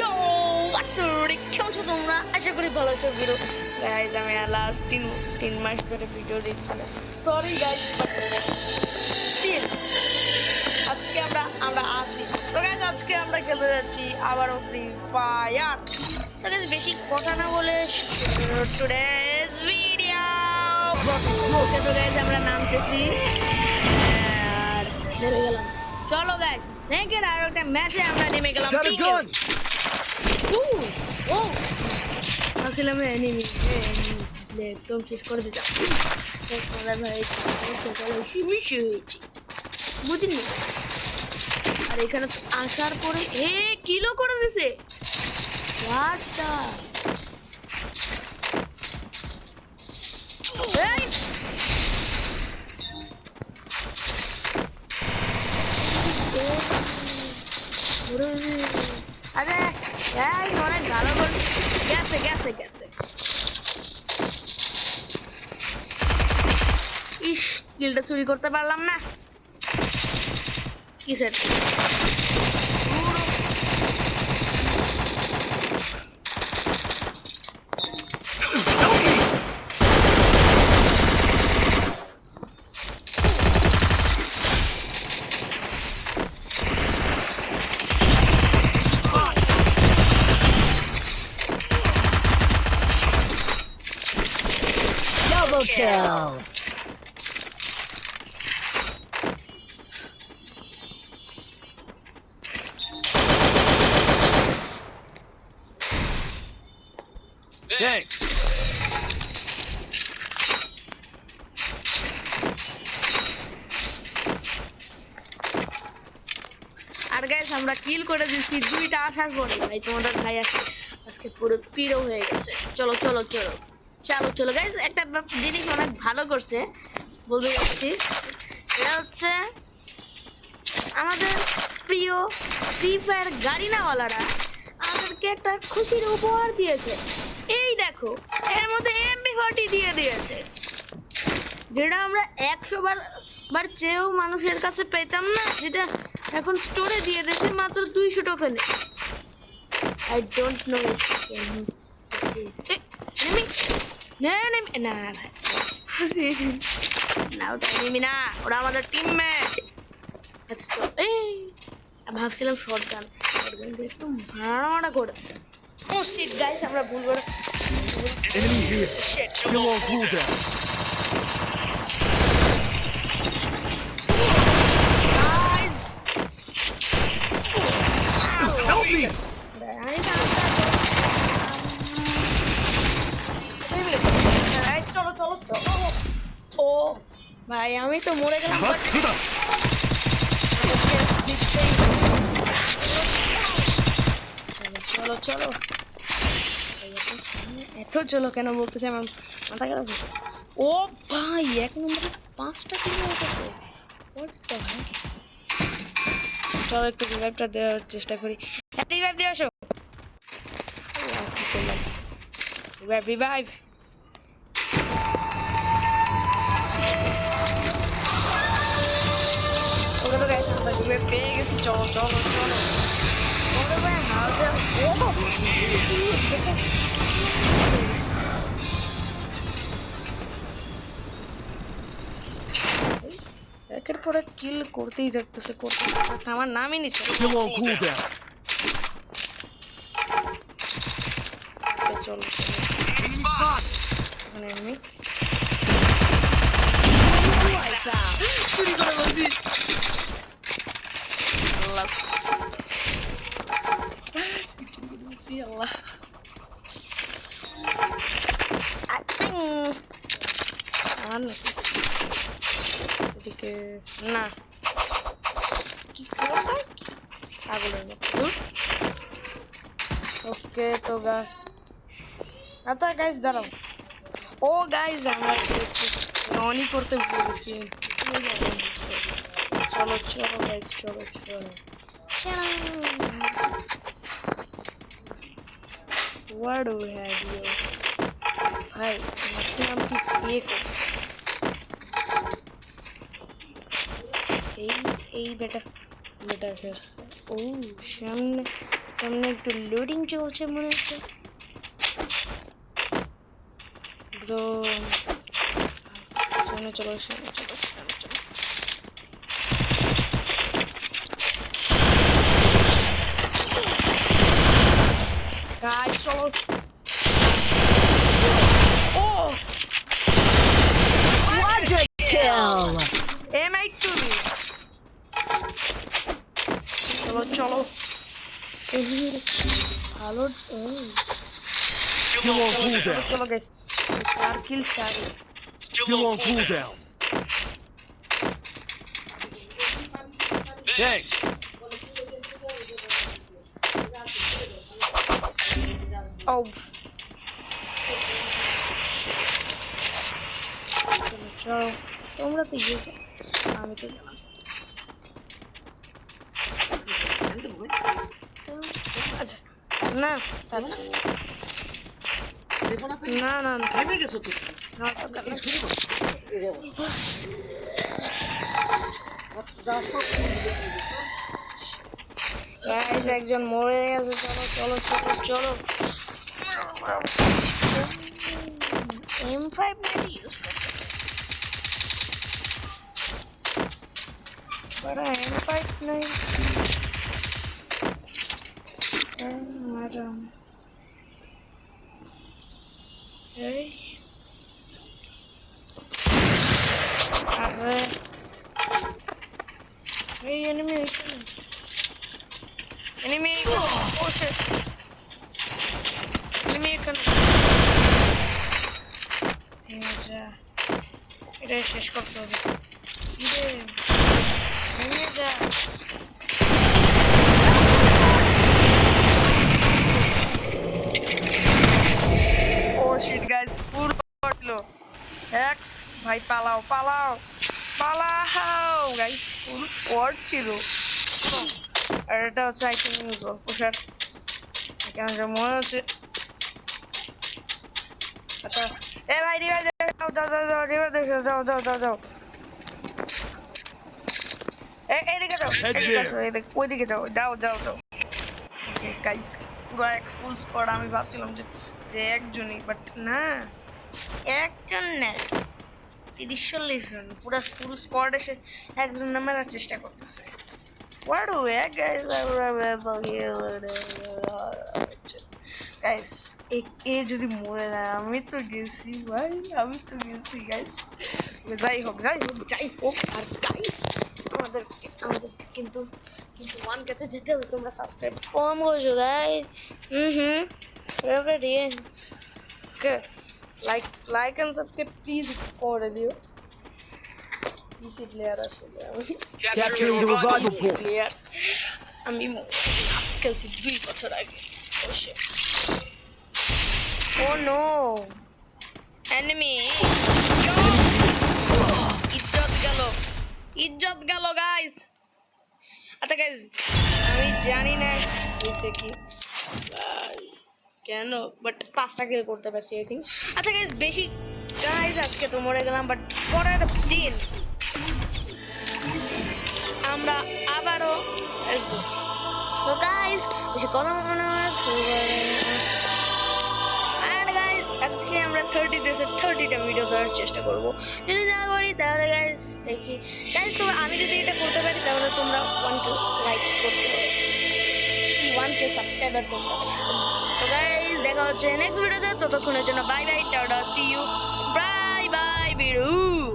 Yo, what's up? কেমন আছো তোমরা? আশা করি ভালো আছো ভিডিও গাইজ। আমি লাস্ট তিন মাস ধরে ভিডিও দিচ্ছি না, সরি গাইজ। স্টিল আজকে আমরা আসি তো গাইজ। আজকে আমরা খেলতে যাচ্ছি আবারও ফ্রি ফায়ার। তো গাইজ বেশি কথা না বলে টুডেজ ভিডিও। ওকে তো গাইজ আমরা নামতেছি আর ধরে গেলাম। চলো গাইজ নেকের আর একটা ম্যাচে আমরা নেমে গেলাম। আসলাম এনিমি একদম শেষ করে দিতাম। ভাই মিশে হয়েছি বুঝিনি। আর এখানে আসার পরে কিলো করে দিছে। আরে অনেক ভালো করে গেছে। ইস কিলটা চুরি করতে পারলাম না। কিসের Double kill. Thanks. আর গাইস আমরা কিল করে দিচ্ছি দুইটা আসার পরে। ভাই তোমাদের ভাই আজকে পুরো পিরো হয়ে গেছে। চলো গাইস, একটা জিনিস অনেক ভালো করছে বলতে যাচ্ছি। এটা হচ্ছে আমাদের প্রিয় ফ্রি ফায়ার গাড়িনাওয়ালারা আমাদেরকে একটা খুশির উপহার দিয়েছে। এই দেখো, এর মধ্যে MP40 দিয়ে দিয়েছে, যেটা আমরা 100 বার চেয়েও মানুষের কাছে পেতাম না। সেটা এখন স্টোরে দিয়ে দিয়েছে মাত্র 200 টোকেনে। আই ডোন্ট নো ওটা এনিমি না, ওরা আমাদের টিমমেট। আচ্ছা চল, ভাবছিলাম শর্টগান দিয়ে একদম মারা করে। ও শিট গাইস, আমরা ভুল করে Enemy here. Kill on cooldown. Help me! চলো। ও ভাই, আমি তো মরে গেলাম। চলো এত চলো কেন বলতেছে আমার মাথা খারাপ হচ্ছে। ও ভাই, 1 নম্বরে 5টা কিলো হয়ে গেছে। চলো একটু রিভাইভটা দেওয়ার চেষ্টা করি। একটা রিভাইভ দিয়ে আসো। রিভাইভ ওকে তো গাইস আমরা রিভাইভ পেয়ে গেছি। চলো ওরে ভাই হাজার একের পরে কিল করতেই থাকতেছে আমার নামই নিচ্ছে। Kill on cooldown. চলো এনিমি চুরি করে বলছি। আল্লাহ এদিকে না কি করতে পাগলের মতো। ওকে তো গাইস দাঁড়াও। ও গাইস আমরা অনই করতে বলেছি। চলো গাইস চলো What do we have here? ভাই নাম কি এই বেটা শেষ। ও সামনে সামনে একটু লোডিং চলছে মনে হচ্ছে ব্রো সামনে চলো সামনে চলো সামনে চলো গাইস চলো ও Quadra kill. M8 চলো চলো ভালো Skill on cooldown. চলো গাইস আর কিল চাই Skill on cooldown. Thanks. ও চলো তোমরা তো ইয়ে আমি তো জানা আচ্ছা না না না না গাইস একজন মরে গেছে চলো চলো চলো চলো M5 নাকি ইউজ করতে বড় M5 নাই ম্যাডাম এই আরে এই enemy oh shit enemy এখানে এটা শেষ করতে হবে নিয়ে যা ও শিট গাইস ফুল করলো এক্স ভাই পালাও পালাও পালাও গাইস ফুল স্কোয়াড ছিল আর এটা হচ্ছে আই থিঙ্ক নিউজ পোশাক কেমন যেন মনে হচ্ছে আচ্ছা এ ভাই রিভার যাও যাও যাও যাও রিভার যাও যাও যাও যাও যাও এদিকে যাও এদিকে আসো এদিকে ওইদিকে যাও যাও যাও যাও গাইস পুরো এক ফুল স্কোয়াড আমি ভাবছিলাম যে একজনই বাট না একজন না 30-40 জন পুরো ফুল স্কোয়াড এসে একজন নামার চেষ্টা করতেছে What do you guys guys এ যদি মরে যায় আমি তো গেছি ভাই আমি তো গেছি গাইস যাই হোক আর গাইস আমাদেরকে কিন্তু 1K তে যেতে হবে তোমরা সাবস্ক্রাইব কম করছো guys ready okay like and subscribe please করে দিও পিসি প্লেয়ার আসলে আমি Capturing the revival point. Player আমি খেলছি 2 বছর আগে ও নো এনিমি ইজ্জত গেল গাইস আচ্ছা গাইস আমি জানি না হয়েছে কি কেন বাট 5টা কিল করতে পারছি আই থিঙ্ক আচ্ছা গাইস বেশি গাইস আজকে তো মরে গেলাম বাট পরের দিন আমরা আবারও আসবো তো গাইস বেশি কথা মনে হয় আর গাইস আজকে আমরা 30টা ভিডিও দেওয়ার চেষ্টা করবো যদি না করি তাহলে গাইস দেখি গাইস তোমরা আমি যদি এটা করতে পারি তাহলে তোমরা 1K লাইক করতে হবে কি 1K সাবস্ক্রাইবার করতে হবে তো গাইস দেখা হচ্ছে নেক্সট ভিডিওতে ততক্ষণের জন্য bye bye tata see you bye bye বিড়ু